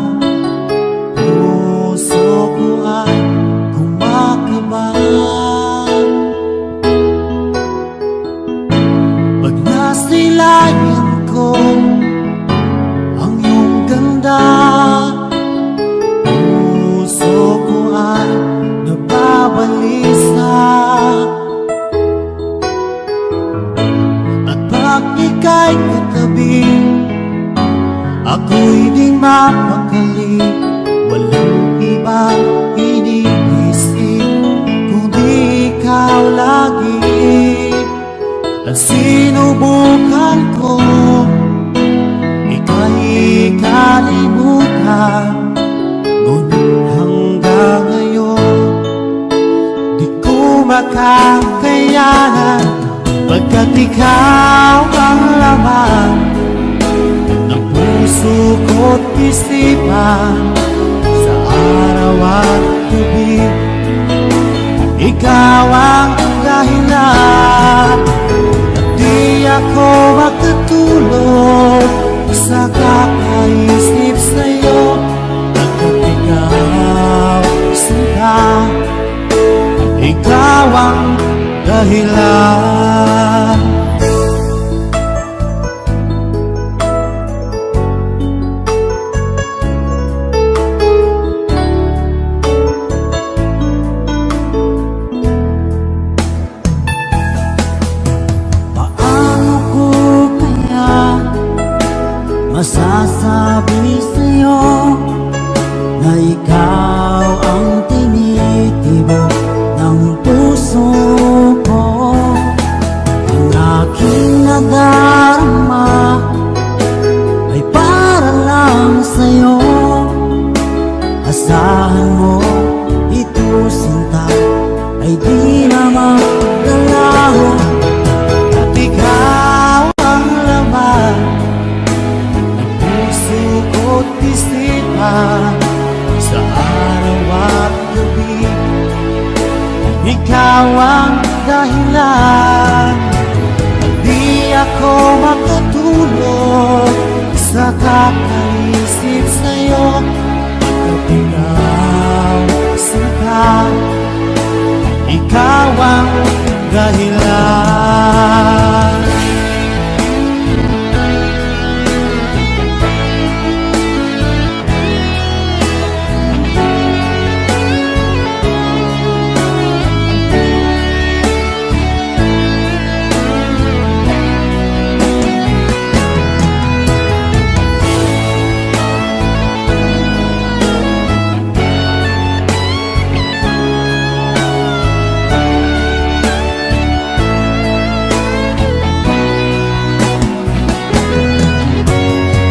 puso ko ay kumakaba? Pag nasilayan ko ang iyong ganda, puso ko ay nababalisa. At pag ika'y katabi, ako'y di mapakali. Walang ibang iniisip kundi ikaw lagi. At sinubukan ko ika'y kalimutan, ngunit hanggang ngayon di ko makakayanan, pagkat ikaw ang laman ng puso ko't isipan. Sa araw at gabi, ikaw ang dahilan. At di ako makatulog sa kakaisip sa'yo, pagkat ikaw sinta, ikaw ang dahilan. Paano ko kaya masasabi sa'yo na ikaw ang tinitibok ng puso ko? Ang aking nadarama ay para lang sa'yo. Asahan mo ito, sinta, ay di na magdalaho. At ikaw ang laman ng puso ko't isipan. Sa araw at gabi, ikaw ang dahilan. Di ako makatulog sa kakaisip sa'yo, pagkat ikaw sinta, ikaw ang dahilan.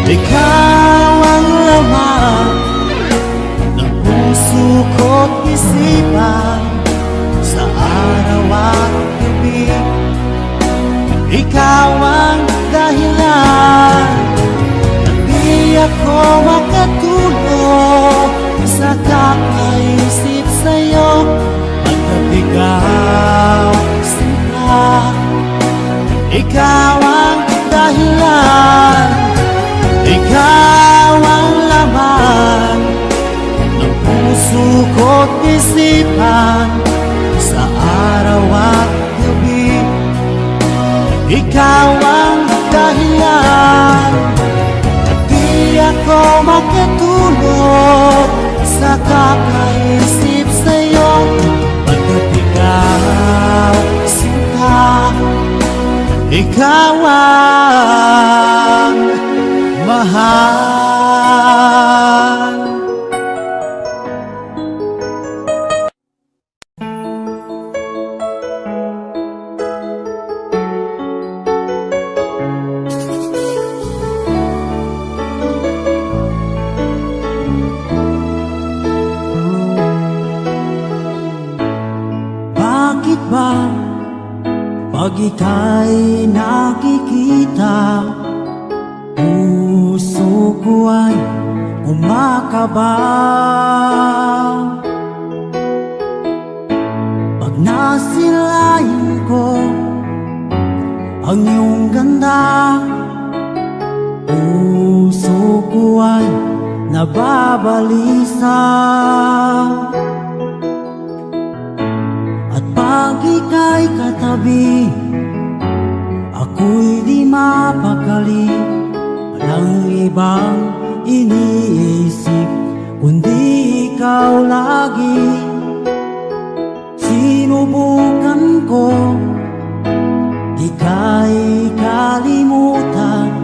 Ikaw ang laman ng puso ko't isipan. Sa araw at gabi, ikaw ang dahilan. At di ako makatulog sa kakaisip sa'yo, pagkat ikaw sinta, ikaw ang dahilan. Ikaw ang laman ng puso ko't isipan. Sa araw ikaw ang dahilan. Di ako makatulog sa kakaisip sa'yo, pagkat ikaw sinta, ikaw ang mahal. Bakit ba pag ika'y nakikita, puso ko ay umakaba? Pag nasilayan ko ang iyong ganda, puso ko ay nababalisa. At pag ika'y katabi, ako'y di mapakali. Walang ibang iniisip kundi ikaw lagi. Sinubukan ko ika'y kalimutan,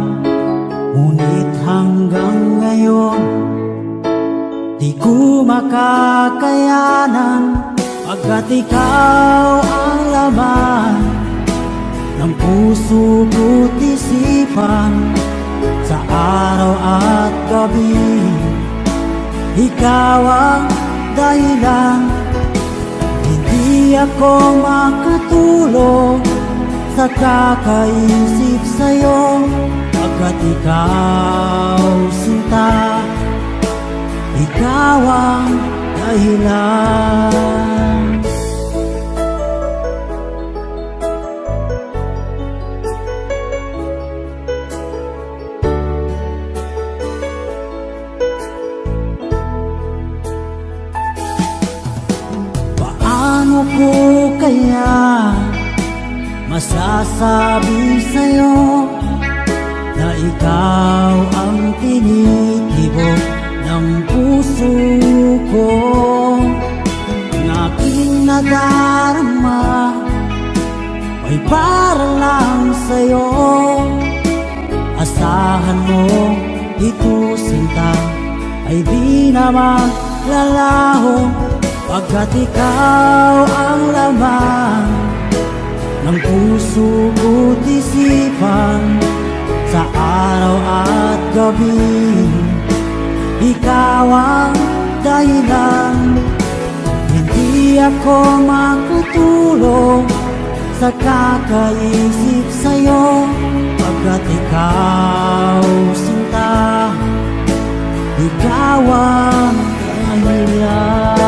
ngunit hanggang ngayon di ko makakayanan. Pagkat ikaw ang laman ng puso ko't isipan, sa araw at gabi, ikaw ang dahilan. Hindi ako makatulog sa kakaisip sa'yo, pagkat ikaw sinta, ikaw ang dahilan. Paano ko kaya masasabi sa'yo na ikaw ang tinitibok ng puso ko? Ang aking nadarama ay para lang sa'yo. Asahan mo ito sinta ay di naman lalaho, pagkat ikaw ang laman ng puso ko't isipan, sa araw at gabi, ikaw ang dahilan. Hindi ako makatulog sa kakaisip sa'yo, pagkat ikaw sinta, ikaw ang dahilan.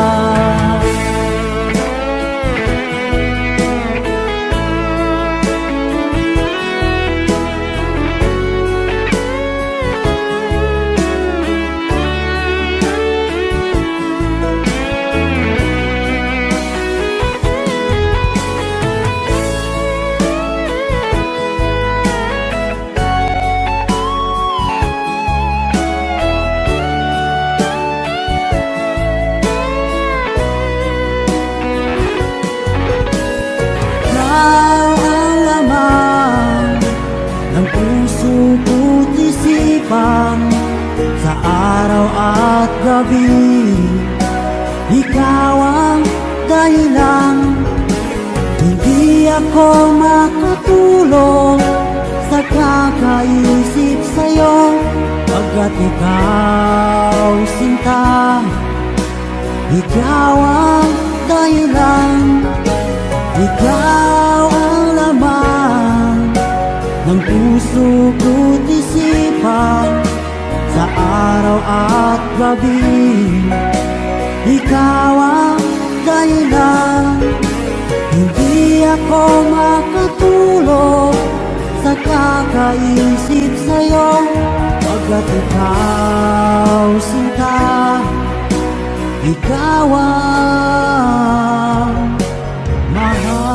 Sa araw at gabi, ikaw ang dahilan. Hindi ako makatulog sa kakaisip sa'yo, pagkat ikaw sinta, ikaw ang dahilan. Ikaw ang laman ng puso ko't isipan, sa araw at gabi, ikaw ang dahilan. Hindi ako makatulog sa kakaisip sa'yo, pagkat ikaw sinta, ikaw ang mahal.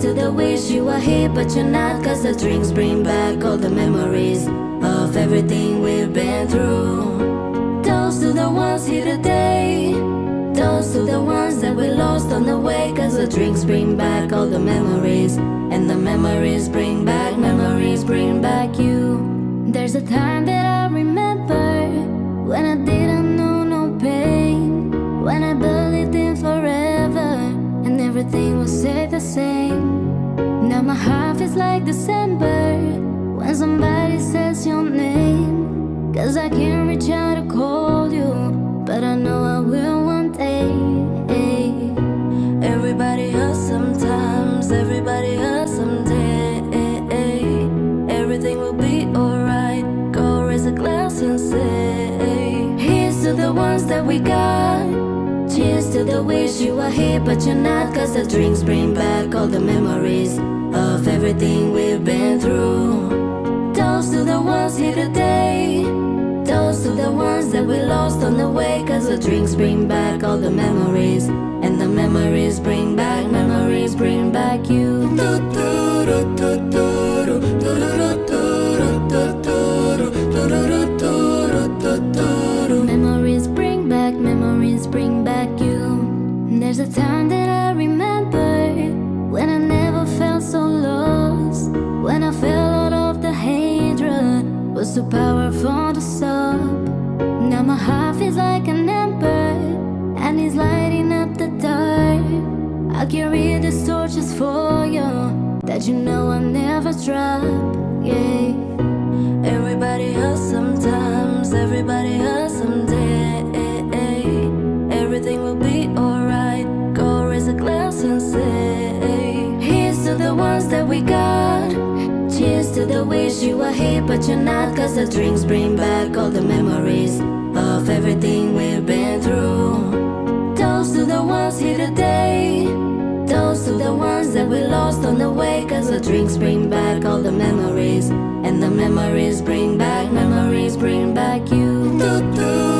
to the wish you were here but you're not, cause the drinks bring back all the memories of everything we've been through. Toast to the ones here today, toast to the ones that we lost on the way, cause the drinks bring back all the memories, and the memories bring back you. There's a time that I remember when I didn't know no pain, when I believed in forever and everything would stay the same. Now my heart feels like December when somebody says your name, cause I can't reach out to call you, but I know I will one day. Everybody hurts sometimes, everybody hurts someday. Everything will be alright. Go raise a glass and say, here's to the ones that we got. Cheers to the wish you were here but you're not, cause the drinks bring back all the memories of everything we've been through. Toast to the ones here today, toast to the ones that we lost on the way, cause the drinks bring back all the memories, and the memories bring back you. Memories bring back you. There's a time that I remember when I never felt so lost, when I fell out of the hatred was too powerful to stop. Now my heart feels like an ember and it's lighting up the dark. I carry these torches for you that you know I'll never drop. Yeah. Everybody hurts sometimes, everybody hurts someday. Everything will be alright. Go raise a glass and say, here's to the ones that we got. Cheers to the wish you were here but you're not, cause the drinks bring back all the memories of everything we've been through. Toast to the ones here today, toast to the ones that we lost on the way, cause the drinks bring back all the memories, and the memories bring back you.